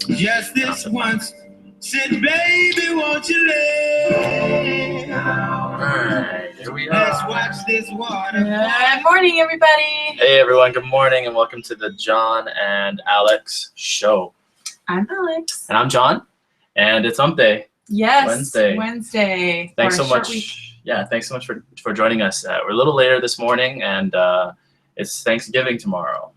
Just this once, said, baby, won't you lay down? Alright, here we are. Let's watch this water. Good morning, everybody. Hey everyone, good morning and welcome to the John and Alex show. I'm Alex. And I'm John, and it's Hump Day. Yes, Wednesday. Thanks so much. Yeah, thanks so much for joining us. We're a little later this morning, and it's Thanksgiving tomorrow.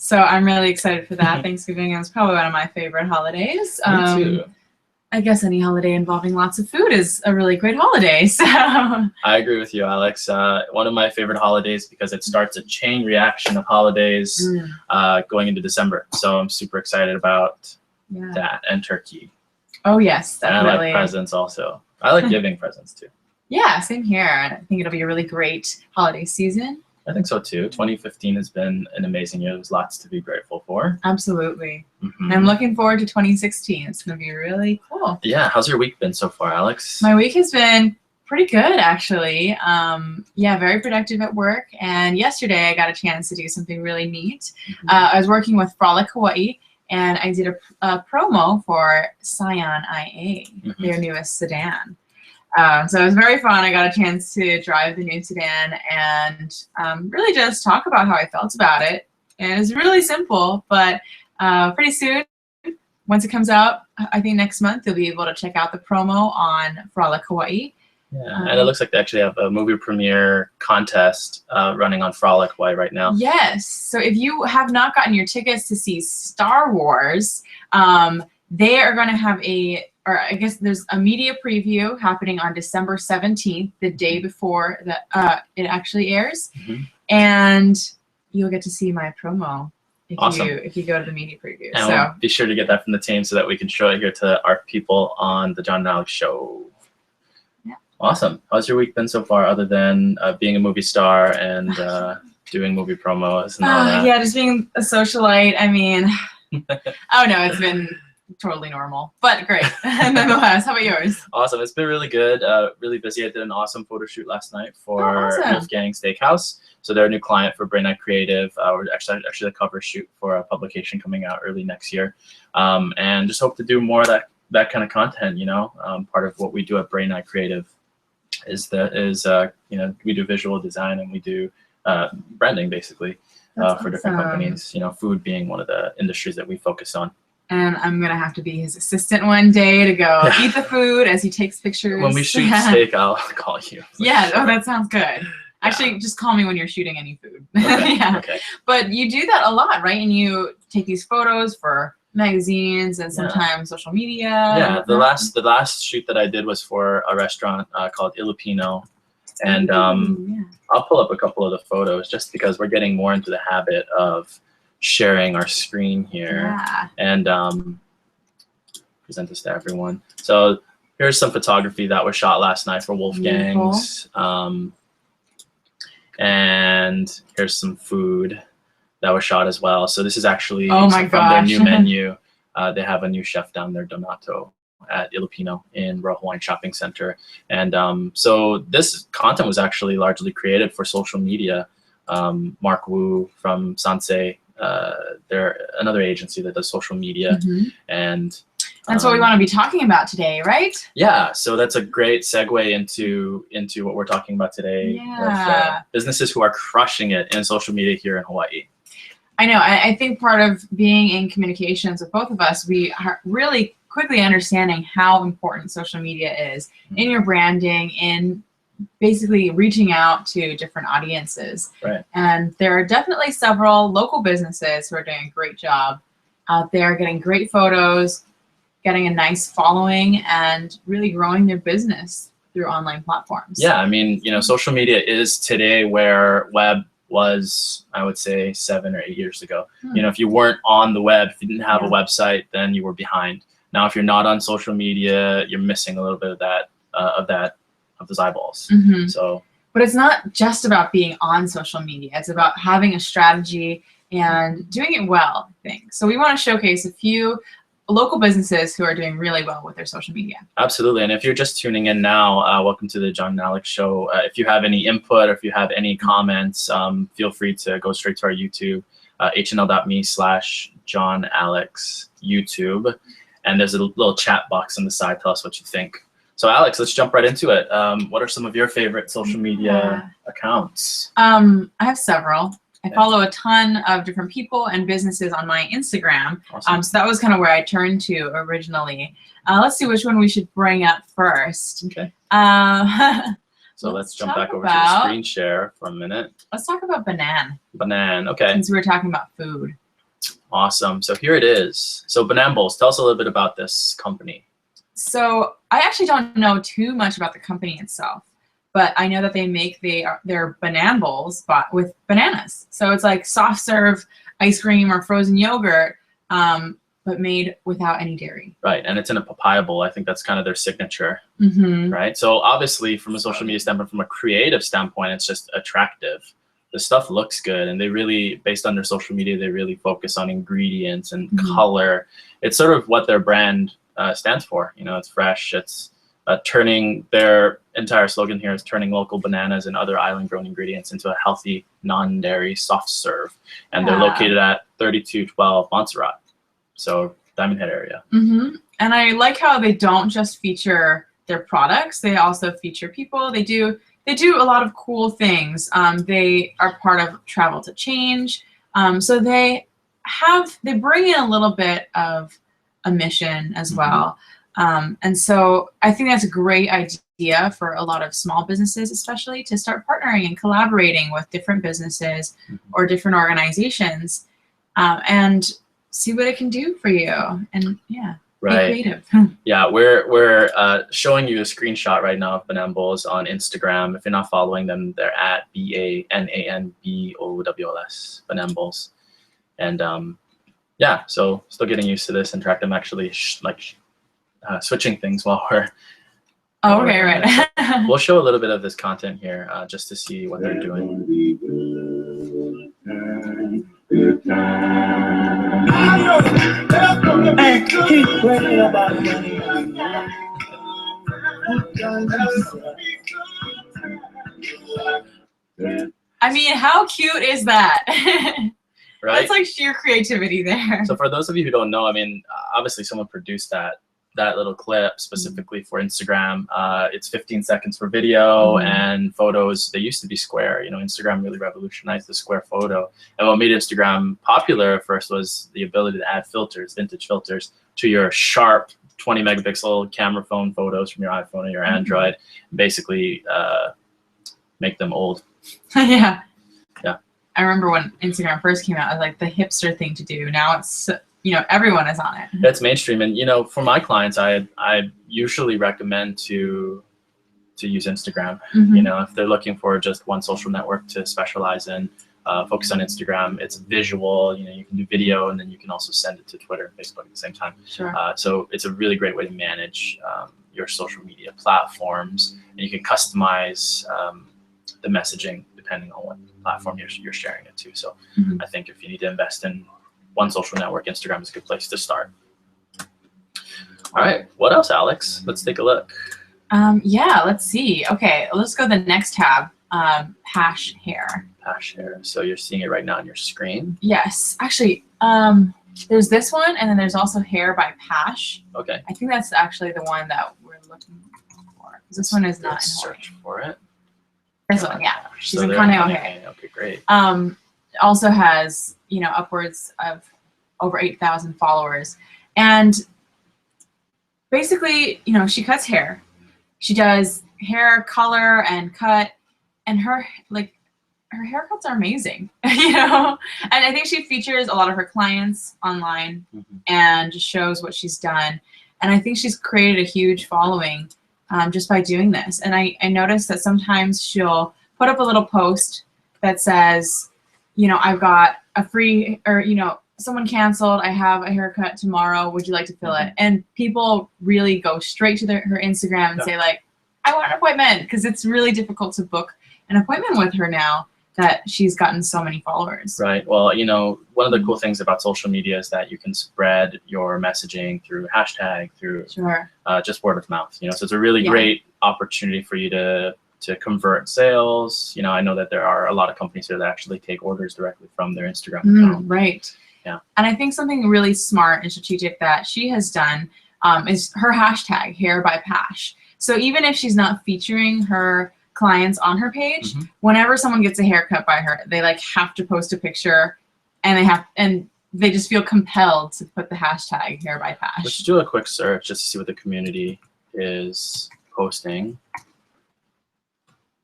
So I'm really excited for that. Thanksgiving is probably one of my favorite holidays. Me too. I guess any holiday involving lots of food is a really great holiday. So I agree with you, Alex. One of my favorite holidays because it starts a chain reaction of holidays going into December. So I'm super excited about that, and turkey. Oh yes, definitely. And I like presents also. I like giving presents too. Yeah, same here. I think it'll be a really great holiday season. I think so too. 2015 has been an amazing year. There's lots to be grateful for. Absolutely. And I'm looking forward to 2016. It's going to be really cool. Yeah. How's your week been so far, Alex? My week has been pretty good, actually. Yeah, very productive at work. And yesterday I got a chance to do something really neat. I was working with Frolic Hawaii, and I did a promo for Scion IA, their newest sedan. So it was very fun. I got a chance to drive the new sedan and really just talk about how I felt about it. And it was really simple, but pretty soon, once it comes out, I think next month, you'll be able to check out the promo on Frolic Hawaii. Yeah, and it looks like they actually have a movie premiere contest running on Frolic Hawaii right now. Yes. So if you have not gotten your tickets to see Star Wars, they are going to have I guess there's a media preview happening on December 17th, the day before it actually airs. And you'll get to see my promo if you go to the media preview. And we'll be sure to get that from the team so that we can show it here to our people on the John and Alex show. Yeah. Awesome. How's your week been so far, other than being a movie star and doing movie promos and all that? Yeah, just being a socialite. I mean, oh no, it's been totally normal, but great. Nonetheless, how about yours? Awesome. It's been really good. Really busy. I did an awesome photo shoot last night for Wolfgang Steakhouse. So they're a new client for Brain Night Creative. We're actually the cover shoot for a publication coming out early next year, and just hope to do more of that kind of content. You know, part of what we do at Brain Night Creative is you know, we do visual design and we do branding basically for different companies. You know, food being one of the industries that we focus on. And I'm going to have to be his assistant one day to go eat the food as he takes pictures. When we shoot steak, I'll call you. Yeah, oh, that sounds good. Actually, just call me when you're shooting any food. Okay. Okay. But you do that a lot, right? And you take these photos for magazines and sometimes social media. Yeah, the last shoot that I did was for a restaurant called Ilupino. And I'll pull up a couple of the photos just because we're getting more into the habit of sharing our screen here and present this to everyone. So here's some photography that was shot last night for Wolfgang's. And here's some food that was shot as well. So this is actually from their new menu. They have a new chef down there, Donato, at Ilupino in Royal Hawaiian Shopping Center. And so this content was actually largely created for social media. Mark Wu from Sansei, they're another agency that does social media, and that's what we want to be talking about today, right? Yeah, so that's a great segue into what we're talking about today. With, businesses who are crushing it in social media here in Hawaii. I know. I think part of being in communications with both of us, we are really quickly understanding how important social media is in your branding, in basically reaching out to different audiences. Right. And there are definitely several local businesses who are doing a great job out there, getting great photos, getting a nice following, and really growing their business through online platforms. Yeah, I mean, you know, social media is today where web was, I would say, 7 or 8 years ago. You know, if you weren't on the web, if you didn't have a website, then you were behind. Now, if you're not on social media, you're missing a little bit of that, of those eyeballs. So, but it's not just about being on social media. It's about having a strategy and doing it well, I think. So we want to showcase a few local businesses who are doing really well with their social media. Absolutely. And if you're just tuning in now, welcome to the John and Alex show. If you have any input or if you have any comments, feel free to go straight to our YouTube, hnl.me/John John Alex YouTube, and there's a little chat box on the side. Tell us what you think. So Alex, let's jump right into it. What are some of your favorite social media accounts? I have several. I follow a ton of different people and businesses on my Instagram. Awesome. So that was kind of where I turned to originally. Let's see which one we should bring up first. Okay. So let's jump back over to the screen share for a minute. Let's talk about Banan. Banan, okay. Since we were talking about food. Awesome. So here it is. So Bonambles, tell us a little bit about this company. So I actually don't know too much about the company itself, but I know that they make their Bonambles with bananas. So it's like soft serve ice cream or frozen yogurt, but made without any dairy. Right, and it's in a papaya bowl. I think that's kind of their signature, right? So obviously from a social media standpoint, from a creative standpoint, it's just attractive. The stuff looks good, and they really, based on their social media, they really focus on ingredients and color. It's sort of what their brand stands for. You know, it's fresh. It's turning, their entire slogan here is turning local bananas and other island-grown ingredients into a healthy, non-dairy soft serve. And they're located at 3212 Montserrat, so Diamond Head area. And I like how they don't just feature their products; they also feature people. They do a lot of cool things. They are part of Travel to Change, so they bring in a little bit of a mission as well. And so I think that's a great idea for a lot of small businesses, especially to start partnering and collaborating with different businesses or different organizations, and see what it can do for you. And yeah, right. Be creative. Yeah, we're showing you a screenshot right now of Bonambles on Instagram. If you're not following them, they're at BANANBOWLS, Bonambles. And yeah, so still getting used to this and track them actually switching things while we're okay, right. We'll show a little bit of this content here just to see what they're doing. I mean, how cute is that? Right? That's like sheer creativity there. So for those of you who don't know, I mean, obviously someone produced that little clip specifically for Instagram. It's 15 seconds for video and photos. They used to be square. You know, Instagram really revolutionized the square photo. And what made Instagram popular at first was the ability to add filters, vintage filters, to your sharp 20 megapixel camera phone photos from your iPhone or your Android, and basically make them old. Yeah. Yeah. I remember when Instagram first came out, it was like the hipster thing to do. Now it's, you know, everyone is on it. It's mainstream. And, you know, for my clients, I usually recommend to use Instagram. You know, if they're looking for just one social network to specialize in, focus on Instagram. It's visual. You know, you can do video, and then you can also send it to Twitter and Facebook at the same time. Sure. So it's a really great way to manage your social media platforms, and you can customize the messaging depending on what platform you're sharing it to. So I think if you need to invest in one social network, Instagram is a good place to start. All right, what else, Alex? Let's take a look. Yeah, let's see. Okay, let's go to the next tab. Pash hair. Pash hair. So you're seeing it right now on your screen. Yes, actually, there's this one, and then there's also hair by Pash. Okay. I think that's actually the one that we're looking for. This one is not in Hawaii. Search for it. This one, yeah. She's So in they're Kaneohe. Okay, great. Also has, you know, upwards of over 8,000 followers. And basically, you know, she cuts hair. She does hair color and cut, and her haircuts are amazing, you know? And I think she features a lot of her clients online and just shows what she's done. And I think she's created a huge following just by doing this. And I noticed that sometimes she'll put up a little post that says, you know, I've got a free, or, you know, someone canceled, I have a haircut tomorrow, would you like to fill it? And people really go straight to her Instagram and say, like, I want an appointment, because it's really difficult to book an appointment with her now that she's gotten so many followers. Right. Well, you know, one of the cool things about social media is that you can spread your messaging through hashtag, through just word of mouth. You know, so it's a really great opportunity for you to convert sales. You know, I know that there are a lot of companies here that actually take orders directly from their Instagram account. Right. Yeah. And I think something really smart and strategic that she has done is her hashtag, Hair by Pash. So even if she's not featuring her clients on her page, whenever someone gets a haircut by her, they like have to post a picture, and they just feel compelled to put the hashtag Hair by Pash. Let's do a quick search just to see what the community is posting.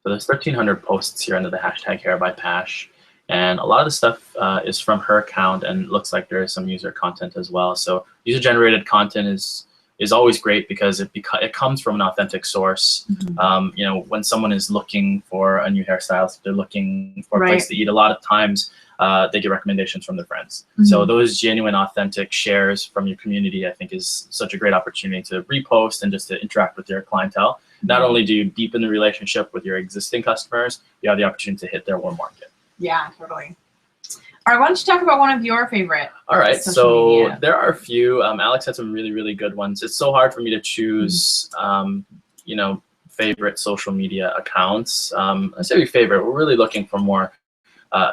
So there's 1,300 posts here under the hashtag Hair by Pash. And a lot of the stuff is from her account, and it looks like there is some user content as well. So user-generated content is always great because it comes from an authentic source. You know, when someone is looking for a new hairstyle, if they're looking for a place to eat, a lot of times they get recommendations from their friends. So those genuine, authentic shares from your community, I think, is such a great opportunity to repost and just to interact with your clientele. Not only do you deepen the relationship with your existing customers, you have the opportunity to hit their warm market. Yeah, totally. All right, why don't you talk about one of your favorite? All right, social so media? there are a few. Alex had some really, really good ones. It's so hard for me to choose, you know, favorite social media accounts. I say favorite. We're really looking for more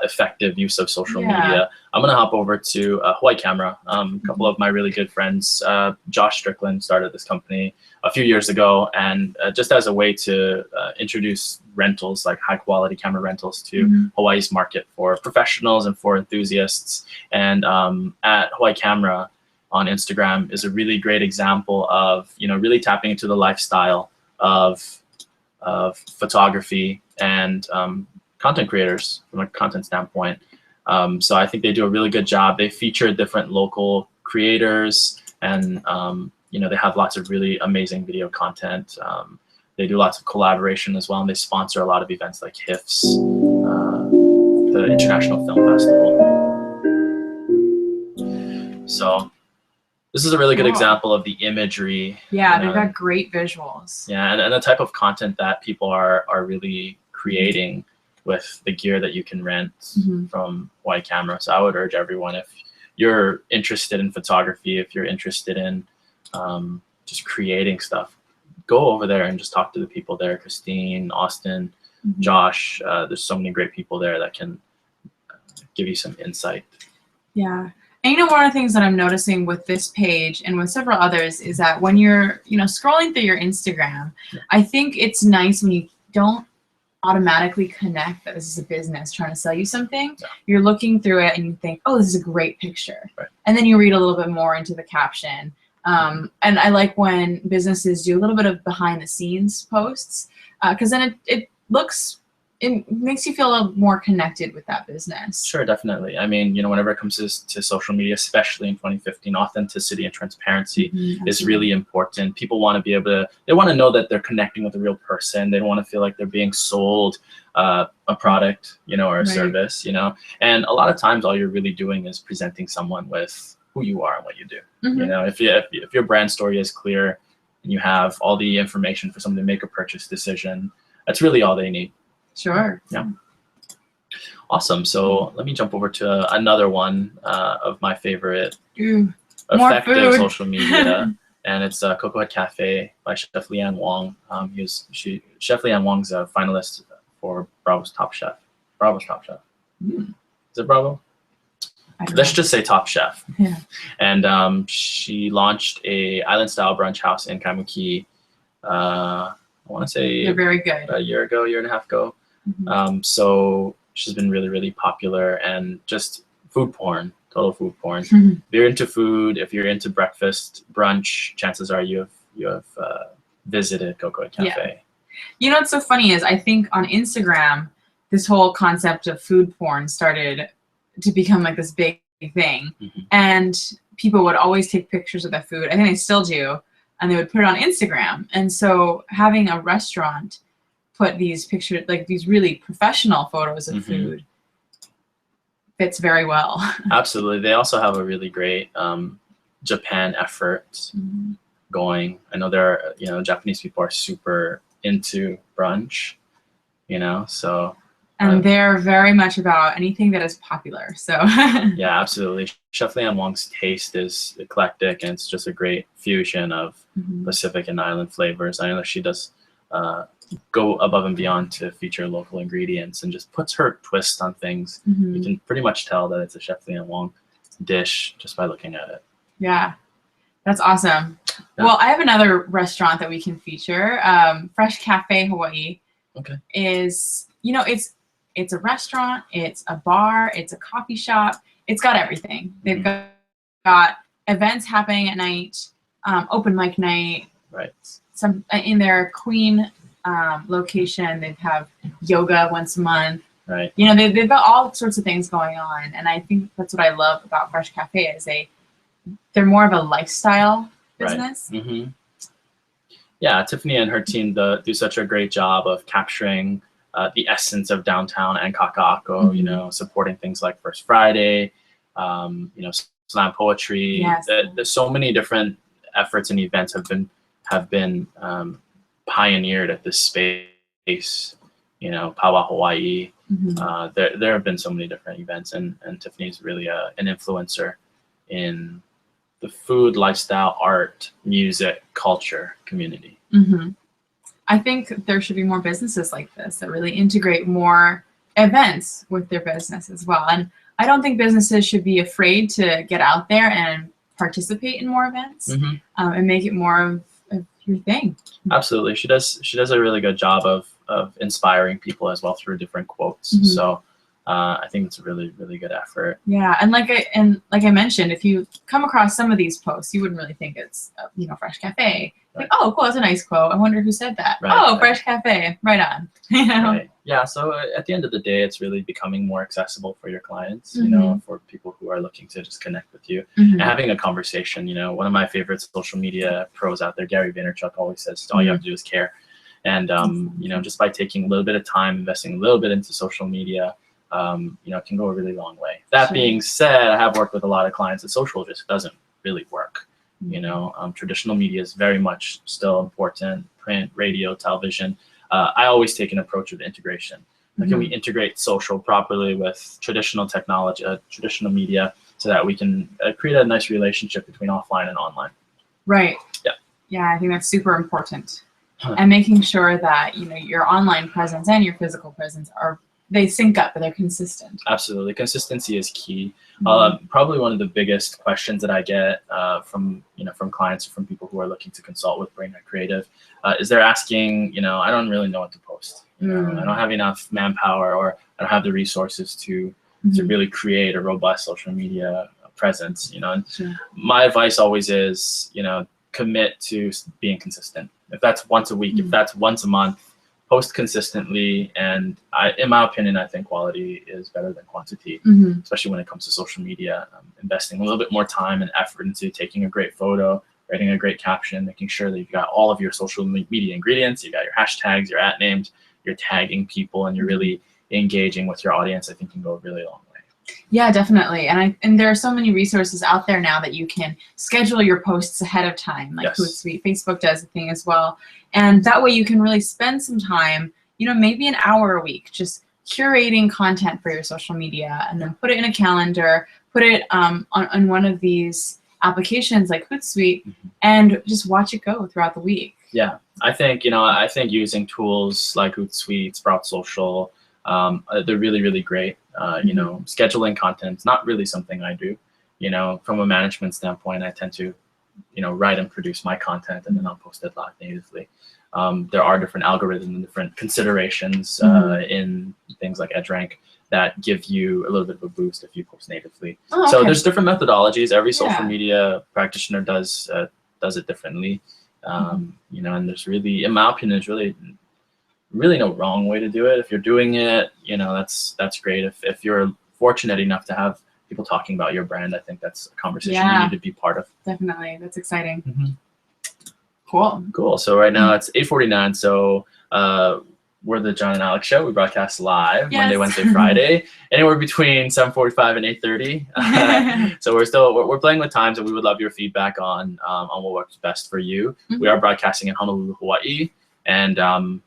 effective use of social media. I'm gonna hop over to Hawaii Camera. A couple of my really good friends, Josh Strickland, started this company a few years ago, and just as a way to introduce rentals, like high quality camera rentals, to Hawaii's market for professionals and for enthusiasts. And at Hawaii Camera on Instagram is a really great example of, you know, really tapping into the lifestyle of photography and content creators from a content standpoint. So I think they do a really good job. They feature different local creators, and you know, they have lots of really amazing video content. They do lots of collaboration as well, and they sponsor a lot of events like HIFS, the International Film Festival. So this is a really good example of the imagery. Yeah, they've got great visuals. Yeah, and the type of content that people are really creating with the gear that you can rent from Hawaii Camera. So I would urge everyone, if you're interested in photography, if you're interested in just creating stuff, go over there and just talk to the people there. Christine, Austin, Josh, there's so many great people there that can give you some insight. Yeah. And you know, one of the things that I'm noticing with this page and with several others is that when you're, you know, scrolling through your Instagram, I think it's nice when you don't automatically connect that this is a business trying to sell you something. You're looking through it and you think, oh, this is a great picture. And then you read a little bit more into the caption. And I like when businesses do a little bit of behind the scenes posts, because then it makes you feel a little more connected with that business. Sure, definitely. I mean, you know, whenever it comes to social media, especially in 2015, authenticity and transparency is really important. People want to be able to, they want to know that they're connecting with a real person. They don't want to feel like they're being sold a product, you know, or a service, you know. And a lot of times all you're really doing is presenting someone with who you are and what you do. You know, if your brand story is clear and you have all the information for someone to make a purchase decision, that's really all they need. Sure. Yeah. Awesome. So let me jump over to another one of my favorite effective social media, and it's Coco Cafe by Chef Leanne Wong. Chef Leanne Wong's a finalist for Bravo's Top Chef. Is it Bravo? Let's just say Top Chef. Yeah. And she launched a island-style brunch house in Kaimuki. I want to say they're very good. A year and a half ago. So she's been really, really popular, and just food porn, total food porn. If you're into food, if you're into breakfast, brunch, chances are you have visited Coco Cafe. Yeah. You know what's so funny is I think on Instagram, this whole concept of food porn started to become like this big thing, and people would always take pictures of their food. I think they still do, and they would put it on Instagram. And so having a restaurant put these pictures, like these really professional photos of food, fits very well. Absolutely. They also have a really great Japan effort going. I know there are, you know, Japanese people are super into brunch, you know, so. And they're very much about anything that is popular, so. Yeah, absolutely. Chef Leanne Wong's taste is eclectic, and it's just a great fusion of Pacific and island flavors. I know she does go above and beyond to feature local ingredients and just puts her twist on things. You can pretty much tell that it's a Chef Leanne Wong dish just by looking at it. Yeah, that's awesome. Yeah. Well, I have another restaurant that we can feature. Frolic Cafe Hawaii. Okay. Is, you know, it's a restaurant, it's a bar, it's a coffee shop. It's got everything. They've got events happening at night, open mic night. Right. Some in their Queen location, they have yoga once a month. Right. You know, they've got all sorts of things going on, and I think that's what I love about Frolic Cafe is they're more of a lifestyle business. Right. Mm-hmm. Yeah, Tiffany and her team do such a great job of capturing the essence of downtown and Kaka'ako, you know, supporting things like First Friday, you know, slam poetry. Yes. There's so many different efforts and events have been pioneered at this space, you know, Powwow Hawaii. There have been so many different events, and Tiffany's really an influencer in the food, lifestyle, art, music, culture community. I think there should be more businesses like this that really integrate more events with their business as well. And I don't think businesses should be afraid to get out there and participate in more events and make it more of your thing. Absolutely. She does a really good job of inspiring people as well through different quotes. So I think it's a really, really good effort. Yeah, and like I mentioned, if you come across some of these posts, you wouldn't really think it's you know, Frolic Cafe. Like, oh, cool, that's a nice quote. I wonder who said that. Right, oh, Frolic Cafe, right on. You know? Right. Yeah. So at the end of the day, it's really becoming more accessible for your clients. You know, for people who are looking to just connect with you and having a conversation. You know, one of my favorite social media pros out there, Gary Vaynerchuk, always says, all you have to do is care. And you know, just by taking a little bit of time, investing a little bit into social media, you know, it can go a really long way. That being said, I have worked with a lot of clients that social just doesn't really work. You know, traditional media is very much still important, print, radio, television. I always take an approach of integration. How can we integrate social properly with traditional technology, traditional media, so that we can create a nice relationship between offline and online? Right. Yeah. Yeah, I think that's super important. And making sure that, you know, your online presence and your physical presence they sync up, but they're consistent. Absolutely. Consistency is key. Probably one of the biggest questions that I get from clients, from people who are looking to consult with Brainnet Creative, is they're asking, you know, I don't really know what to post. You know, I don't have enough manpower, or I don't have the resources to really create a robust social media presence. You know, and my advice always is, you know, commit to being consistent. If that's once a week, if that's once a month, post consistently. And in my opinion, I think quality is better than quantity, especially when it comes to social media. Investing a little bit more time and effort into taking a great photo, writing a great caption, making sure that you've got all of your social media ingredients, you've got your hashtags, your @ names, you're tagging people, and you're really engaging with your audience, I think can go a really long way. Yeah, definitely. And there are so many resources out there now that you can schedule your posts ahead of time, like Hootsuite. Facebook does a thing as well. And that way you can really spend some time, you know, maybe an hour a week, just curating content for your social media, and then put it in a calendar, put it on one of these applications like Hootsuite, and just watch it go throughout the week. Yeah, I think using tools like Hootsuite, Sprout Social, they're really, really great. You know, scheduling content's not really something I do. You know, from a management standpoint, I tend to, you know, write and produce my content, and then I'll post it live natively. There are different algorithms and different considerations in things like EdgeRank that give you a little bit of a boost if you post natively. So there's different methodologies. Every social media practitioner does it differently. You know, and there's really, in my opinion, there's really no wrong way to do it. If you're doing it, you know, that's great. If you're fortunate enough to have people talking about your brand, I think that's a conversation you need to be part of. Definitely. That's exciting. Cool. So right now it's 8:49. So we're the John and Alex Show. We broadcast live Monday, Wednesday, Friday, anywhere between 7:45 and 8:30. So we're playing with times, and we would love your feedback on what works best for you. We are broadcasting in Honolulu, Hawaii, and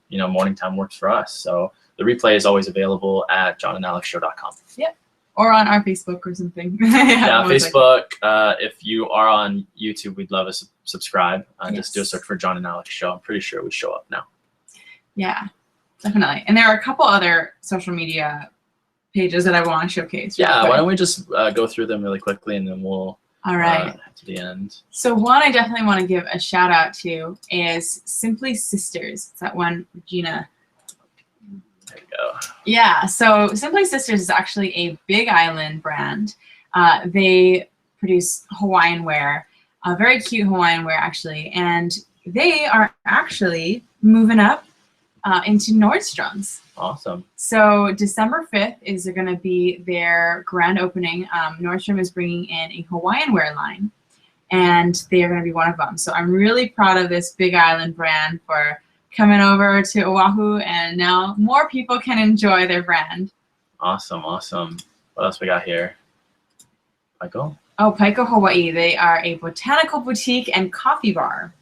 you know, morning time works for us. So the replay is always available at johnandalexshow.com. Yep. Or on our Facebook or something. Yeah, Facebook. If you are on YouTube, we'd love a subscribe. Just do a search for John and Alex Show. I'm pretty sure we show up now. Yeah, definitely. And there are a couple other social media pages that I want to showcase? Yeah, real why quick? don't we just go through them really quickly and then we'll All right. to the end. So one I definitely want to give a shout out to is Simply Sisters. It's that one, Regina. There you go. Yeah, so Simply Sisters is actually a Big Island brand. They produce Hawaiian wear, very cute Hawaiian wear actually, and they are actually moving up into Nordstrom's. Awesome. So December 5th is going to be their grand opening. Nordstrom is bringing in a Hawaiian wear line, and they are going to be one of them. So I'm really proud of this Big Island brand for coming over to Oahu, and now more people can enjoy their brand. Awesome, awesome. What else we got here? Michael? Oh, Paiko Hawaii. They are a botanical boutique and coffee bar.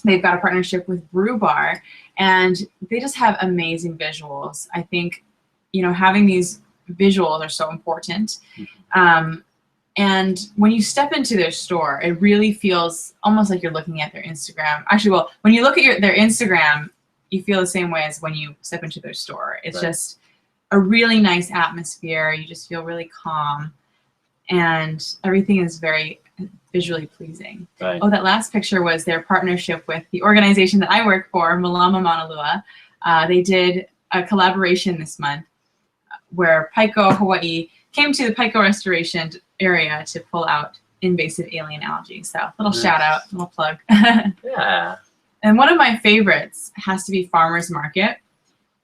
They've got a partnership with Brew Bar, and they just have amazing visuals. I think, you know, having these visuals are so important. And when you step into their store, it really feels almost like you're looking at their Instagram. Actually, well, when you look at their Instagram, you feel the same way as when you step into their store. It's just a really nice atmosphere. You just feel really calm, and everything is very visually pleasing. Right. Oh, that last picture was their partnership with the organization that I work for, Malama Mauna Lua. They did a collaboration this month where Paiko Hawaii came to the Paiko Restoration area to pull out invasive alien algae. So little shout out, little plug. Yeah. And one of my favorites has to be Farmers Market.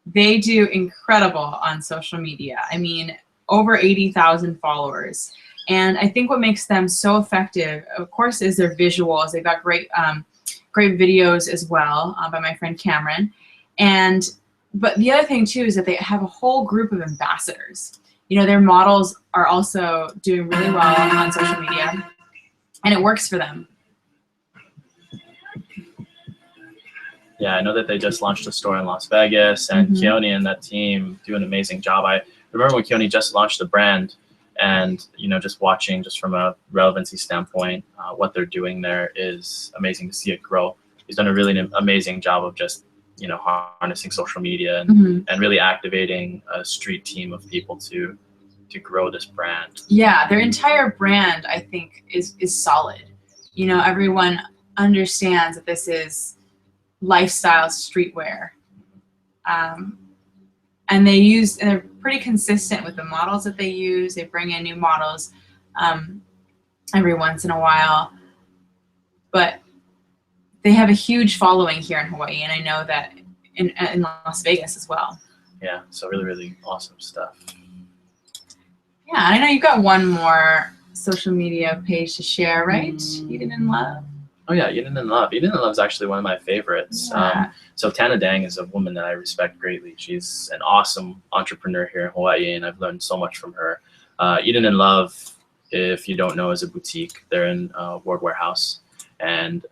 They do incredible on social media. I mean, over 80,000 followers. And I think what makes them so effective, of course, is their visuals. They've got great, great videos as well by my friend Cameron. But the other thing too is that they have a whole group of ambassadors. You know, their models are also doing really well on social media, and it works for them. Yeah, I know that they just launched a store in Las Vegas, and Keone and that team do an amazing job. I remember when Keone just launched the brand, and you know, just watching just from a relevancy standpoint, what they're doing there is amazing to see it grow. He's done a really amazing job of just, you know, harnessing social media and really activating a street team of people to grow this brand. Yeah, their entire brand, I think, is solid. You know, everyone understands that this is lifestyle streetwear. And they're pretty consistent with the models that they use. They bring in new models every once in a while. But they have a huge following here in Hawaii, and I know that in Las Vegas as well. Yeah, so really, really awesome stuff. Yeah, I know you've got one more social media page to share, right? Eden in Love. Oh yeah, Eden in Love. Eden in Love is actually one of my favorites. Yeah. So Tana Dang is a woman that I respect greatly. She's an awesome entrepreneur here in Hawaii, and I've learned so much from her. Eden in Love, if you don't know, is a boutique. They're in Ward Warehouse, and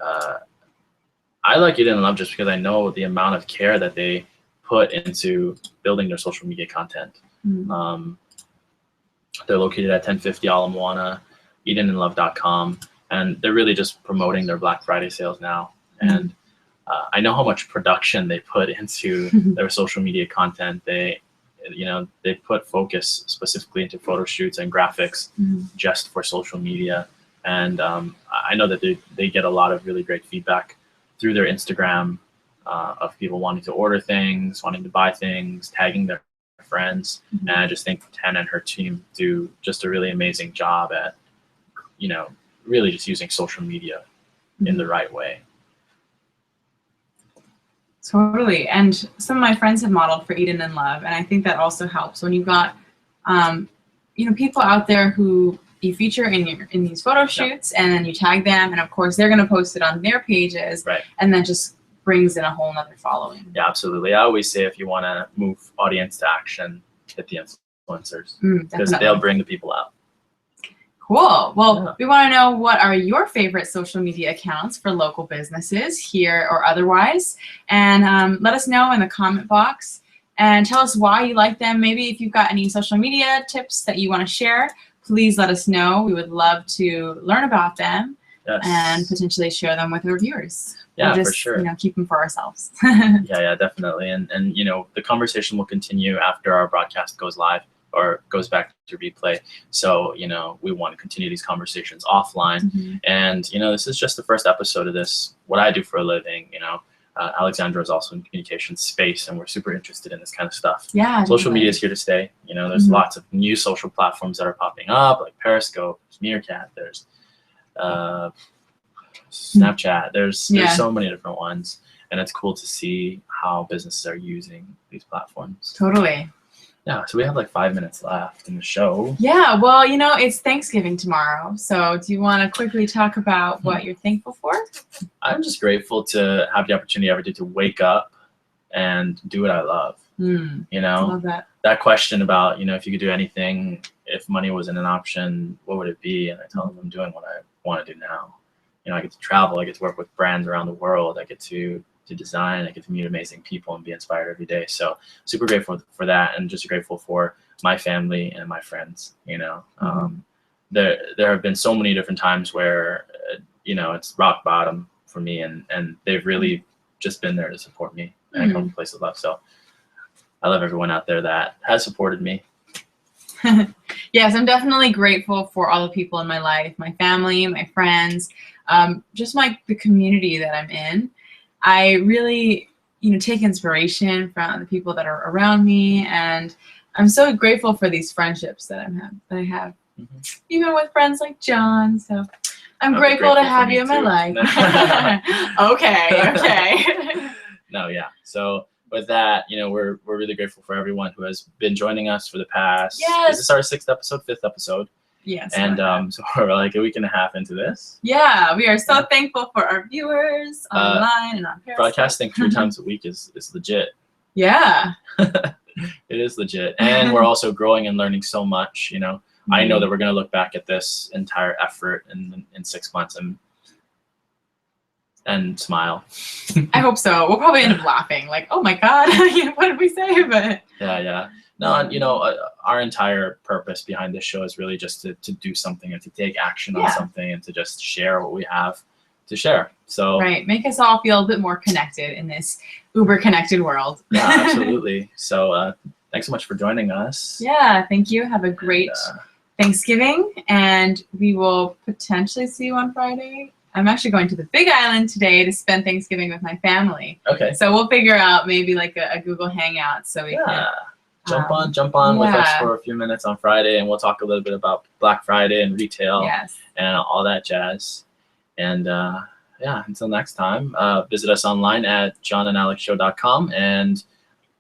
I like Eden in Love just because I know the amount of care that they put into building their social media content. They're located at 1050 Ala Moana, EdenInLove.com, and they're really just promoting their Black Friday sales now. And I know how much production they put into their social media content. They put focus specifically into photo shoots and graphics just for social media. And I know that they get a lot of really great feedback through their Instagram of people wanting to order things, wanting to buy things, tagging their friends. And I just think Tana and her team do just a really amazing job at, you know, really just using social media in the right way. Totally. And some of my friends have modeled for Eden in Love, and I think that also helps when you've got you know, people out there who you feature in these photo shoots, and then you tag them, and of course they're going to post it on their pages, and then just brings in a whole nother following. Yeah, absolutely. I always say if you want to move audience to action, hit the influencers, because they'll bring the people out. Cool. Well, we want to know, what are your favorite social media accounts for local businesses here or otherwise? And let us know in the comment box, and tell us why you like them. Maybe if you've got any social media tips that you want to share, please let us know. We would love to learn about them and potentially share them with our viewers. Yeah, just, for sure. You know, keep them for ourselves. Yeah, definitely. And you know, the conversation will continue after our broadcast goes live. or goes back to replay. So, you know, we want to continue these conversations offline. And, you know, this is just the first episode of this, what I do for a living, you know. Alexandra is also in communication space, and we're super interested in this kind of stuff. Yeah. Social media is here to stay. You know, there's lots of new social platforms that are popping up, like Periscope, there's Meerkat, there's Snapchat. There's so many different ones, and it's cool to see how businesses are using these platforms. Totally. Yeah, so we have like 5 minutes left in the show. Yeah, well, you know, it's Thanksgiving tomorrow. So do you want to quickly talk about what you're thankful for? I'm just grateful to have the opportunity every day to wake up and do what I love. You know, I love that question about, you know, if you could do anything, if money wasn't an option, what would it be? And I tell them I'm doing what I want to do now. You know, I get to travel, I get to work with brands around the world, I get to design, I get to meet amazing people and be inspired every day. So super grateful for that, and just grateful for my family and my friends. You know, there have been so many different times where, you know, it's rock bottom for me, and they've really just been there to support me, and I come from a place of love. So I love everyone out there that has supported me. Yes, I'm definitely grateful for all the people in my life, my family, my friends, just the community that I'm in. I really, you know, take inspiration from the people that are around me, and I'm so grateful for these friendships that I have, even with friends like John. So I'm grateful to have you in my life. Okay. No, yeah. So with that, you know, we're really grateful for everyone who has been joining us for the past. Yes. Is this our 6th episode, 5th episode? Yes. And so we're like a week and a half into this. Yeah, we are so thankful for our viewers online and on Periscope. Broadcasting 3 times a week is legit. Yeah. It is legit. And we're also growing and learning so much, you know. I know that we're going to look back at this entire effort in 6 months and smile. I hope so. We'll probably end up laughing, like, oh my God, what did we say? But yeah. No, and, you know, our entire purpose behind this show is really just to do something and to take action on something and to just share what we have to share. So right, make us all feel a bit more connected in this uber connected world. Yeah, absolutely. So thanks so much for joining us. Yeah, thank you. Have a great Thanksgiving, and we will potentially see you on Friday. I'm actually going to the Big Island today to spend Thanksgiving with my family. Okay. So we'll figure out maybe like a Google Hangout so we can jump on with us for a few minutes on Friday, and we'll talk a little bit about Black Friday and retail and all that jazz. And until next time, visit us online at johnandalexshow.com and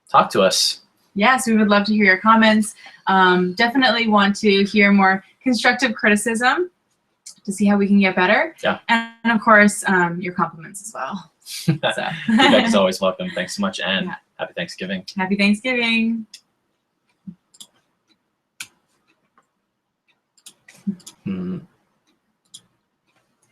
talk to us. Yes, we would love to hear your comments. Definitely want to hear more constructive criticism to see how we can get better. Yeah. And of course, your compliments as well. Feedback is always welcome. Thanks so much, and happy Thanksgiving. Happy Thanksgiving.